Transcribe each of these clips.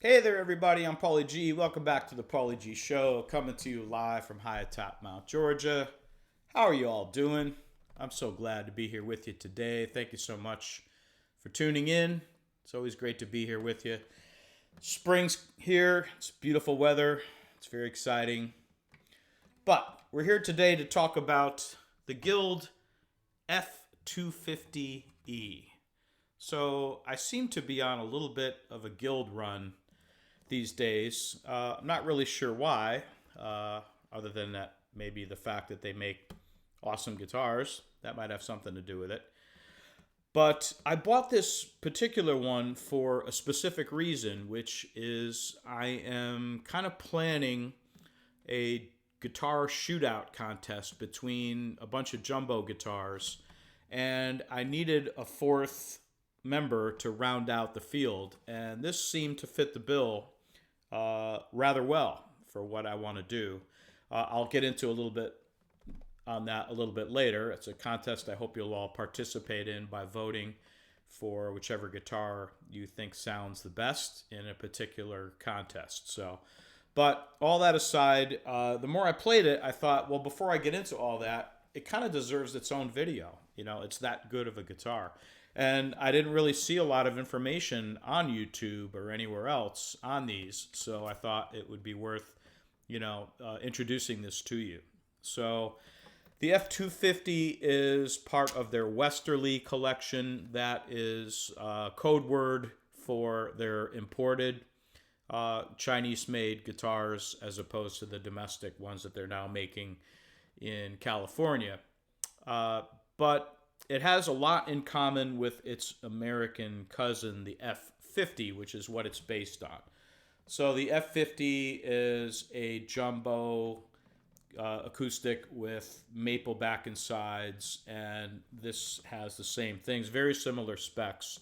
Hey there, everybody. I'm Paulie G. Welcome back to the Paulie G Show, coming to you live from high atop Mount Georgia. How are you all doing? I'm so glad to be here with you today. Thank you so much for tuning in. It's always great to be here with you. Spring's here. It's beautiful weather. It's very exciting. But we're here today to talk about the Guild F-250E. So I seem to be on a little bit of a guild run these days. I'm not really sure why, other than that maybe the fact that they make awesome guitars. That might have something to do with it. But I bought this particular one for a specific reason, which is I am kind of planning a guitar shootout contest between a bunch of jumbo guitars, and I needed a fourth member to round out the field, and this seemed to fit the bill rather well for what I want to do. I'll get into a little bit on that a little bit later. It's a contest I hope you'll all participate in by voting for whichever guitar you think sounds the best in a particular contest. But all that aside, the more I played it, I thought, well, before I get into all that, it kind of deserves its own video. You know, it's that good of a guitar. And I didn't really see a lot of information on YouTube or anywhere else on these, so I thought it would be worth, introducing this to you. So the F-250 is part of their Westerly collection. That is code word for their imported Chinese-made guitars as opposed to the domestic ones that they're now making in California. But it has a lot in common with its American cousin, the F-50, which is what it's based on. So the F-50 is a jumbo acoustic with maple back and sides, and this has the same things, very similar specs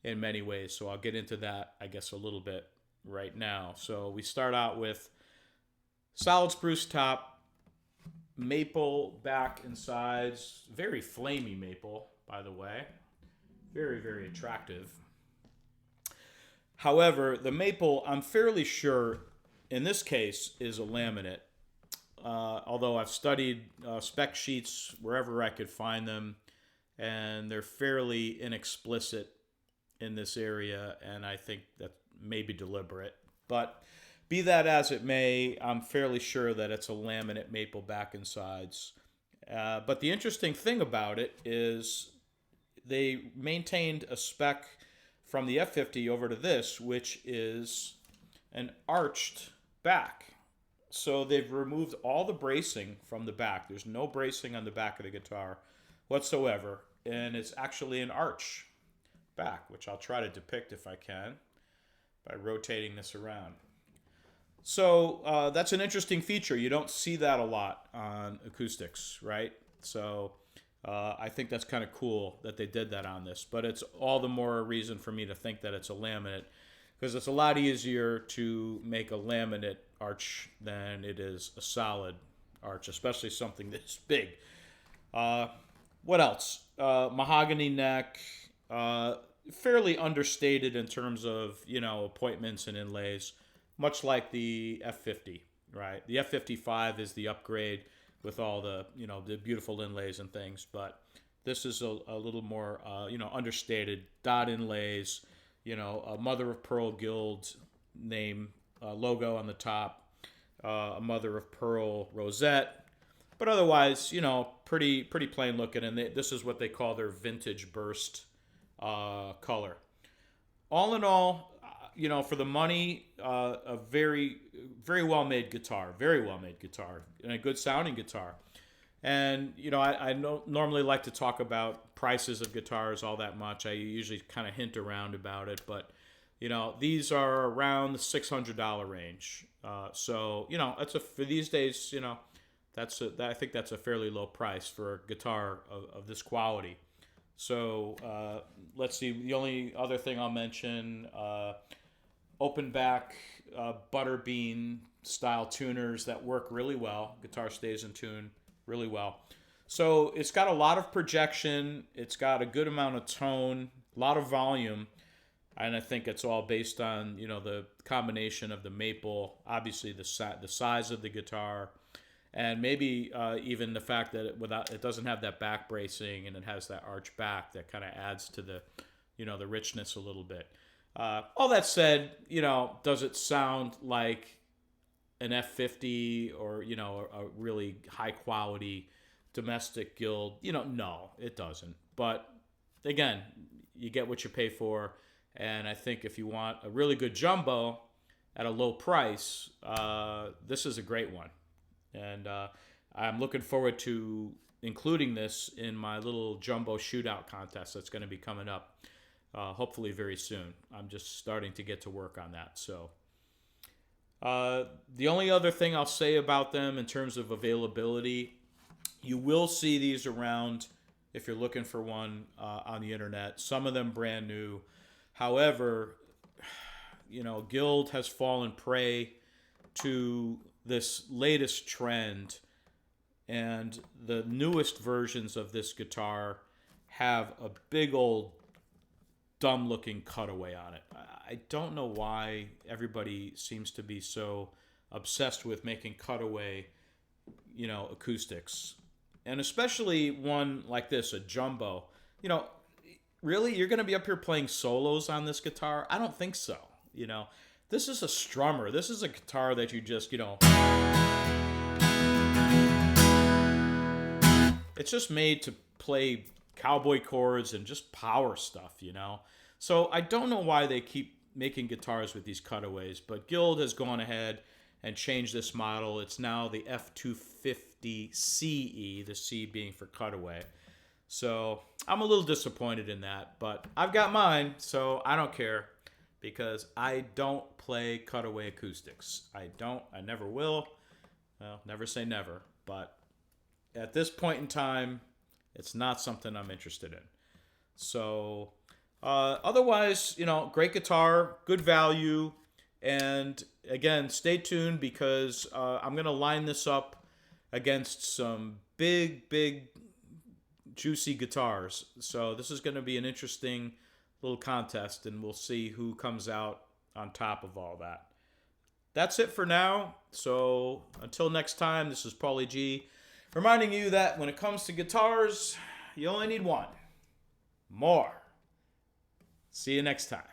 in many ways. So I'll get into that, I guess, a little bit right now. So we start out with solid spruce top, maple back and sides, very flamey maple, by the way. Very, very attractive. However, the maple, I'm fairly sure, in this case, is a laminate. Although I've studied spec sheets wherever I could find them, and they're fairly inexplicit in this area, and I think that may be deliberate. But be that as it may, I'm fairly sure that it's a laminate maple back and sides. But the interesting thing about it is they maintained a spec from the F-50 over to this, which is an arched back. So they've removed all the bracing from the back. There's no bracing on the back of the guitar whatsoever, and it's actually an arch back, which I'll try to depict if I can by rotating this around. So that's an interesting feature. You don't see that a lot on acoustics, right? So I think that's kind of cool that they did that on this. But it's all the more a reason for me to think that it's a laminate, because it's a lot easier to make a laminate arch than it is a solid arch, especially something this big. What else? Mahogany neck. Fairly understated in terms of, appointments and inlays, much like the F-50, right? The F-55 is the upgrade with all the, the beautiful inlays and things, but this is a little more, understated. Dot inlays, a mother of pearl Guild name logo on the top, a mother of pearl rosette, but otherwise, pretty plain looking. And this is what they call their vintage burst color. All in all, for the money, a very, very well-made guitar, and a good sounding guitar. And, I don't normally like to talk about prices of guitars all that much. I usually kind of hint around about it, but, these are around the $600 range. So, for these days, I think that's a fairly low price for a guitar of this quality. So, let's see, the only other thing I'll mention, open back butterbean style tuners that work really well. Guitar stays in tune really well. So it's got a lot of projection. It's got a good amount of tone, a lot of volume. And I think it's all based on, the combination of the maple, obviously the size of the guitar, and maybe even the fact that it doesn't have that back bracing and it has that arch back that kind of adds to the richness a little bit. All that said, does it sound like an F50 or a really high quality domestic Guild? No, it doesn't. But again, you get what you pay for, and I think if you want a really good jumbo at a low price, this is a great one. And I'm looking forward to including this in my little jumbo shootout contest that's going to be coming up, hopefully very soon. I'm just starting to get to work on that. So the only other thing I'll say about them in terms of availability, you will see these around if you're looking for one on the internet. Some of them brand new. However, Guild has fallen prey to this latest trend, and the newest versions of this guitar have a big old dumb looking cutaway on it. I don't know why everybody seems to be so obsessed with making cutaway, acoustics. And especially one like this, a jumbo. Really, you're going to be up here playing solos on this guitar? I don't think so. This is a strummer. This is a guitar that you just, it's just made to play cowboy chords and just power stuff, So I don't know why they keep making guitars with these cutaways, but Guild has gone ahead and changed this model. It's now the F-250CE, the C being for cutaway. So I'm a little disappointed in that, but I've got mine, so I don't care, because I don't play cutaway acoustics. I never will. Well, never say never, but at this point in time, it's not something I'm interested in. So otherwise, great guitar, good value, and again, stay tuned, because I'm going to line this up against some big juicy guitars. So this is going to be an interesting little contest, and we'll see who comes out on top of all that. That's it for now. So until next time, this is Paulie G, reminding you that when it comes to guitars, you only need one. More. See you next time.